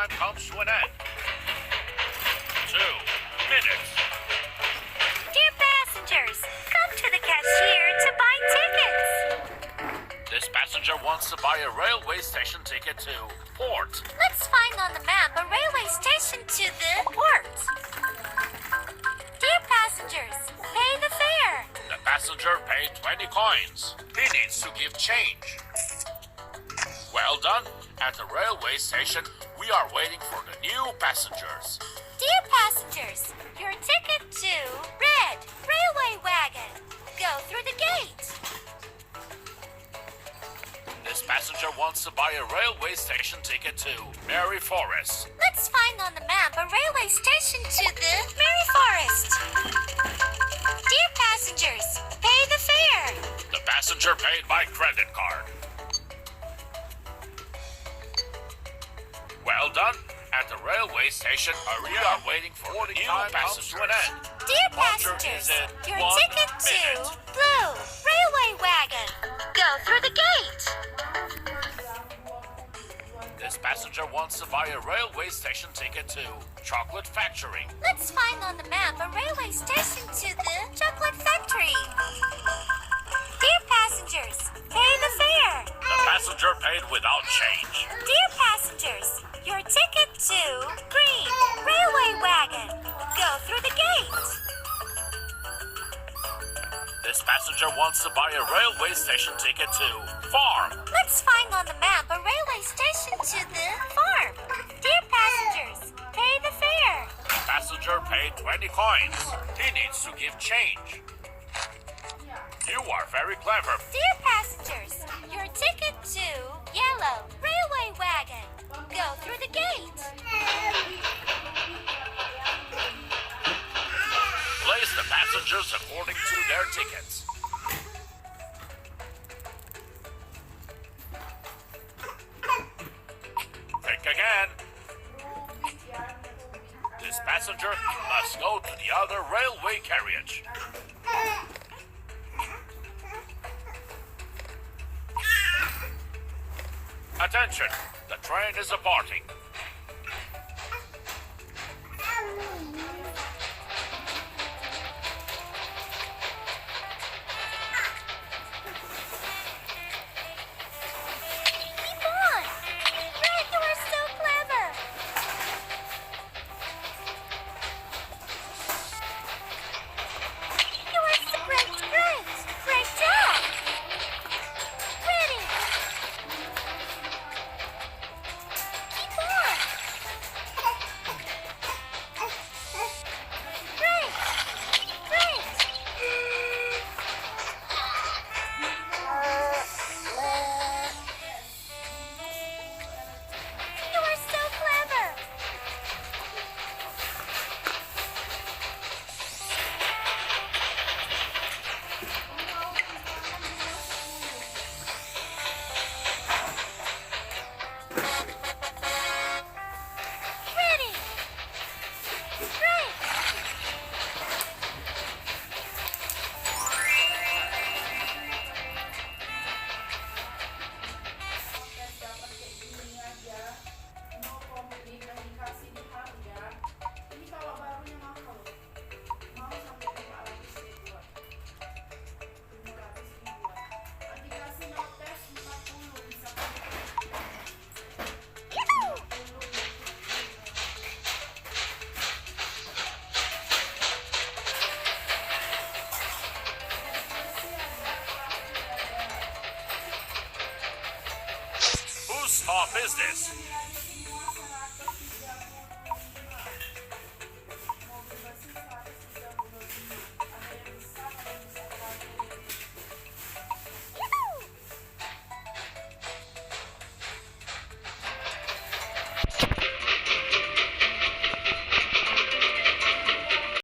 time comes to an end. 2 minutes. Dear passengers, come to the cashier to buy tickets. This passenger wants to buy a railway station ticket to port. Let's find on the map a railway station to the port. Dear passengers, pay the fare. The passenger paid 20 coins. He needs to give change. Well done. At the railway station, we are waiting for the new passengers. Dear passengers, your ticket to red railway wagon. Go through the gate. This passenger wants to buy a railway station ticket to Merry Forest. Let's find on the map a railway station to the Merry Forest. Dear passengers, pay the fare. The passenger paid by credit card. Well done. At the railway station, we are waiting for the new passengers. To an end. Dear Departure passengers, is in your 1 ticket to minute. blue railway wagon. Go through the gate. This passenger wants to buy a railway station ticket to Chocolate Factory. Let's find on the map a railway station to the chocolate factory. Dear passengers, pay the fare. The passenger paid without change. Dear passengers, your ticket to green railway wagon. Go through the gate. This passenger wants to buy a railway station ticket to Farm. Let's find on the map a railway station to the farm. Dear passengers, pay the fare. The passenger paid 20 coins. He needs to give change. You are very clever. Dear passengers, your ticket to yellow railway wagon. Go through the gate. Place the passengers according to their tickets. Think again. This passenger must go to the other railway carriage. Attention, the train is departing. Keep on. Red, you are so clever. You are so great. Great job. Ready. Keep on. Great. You are so clever. Ready. Great. Whose stop is this?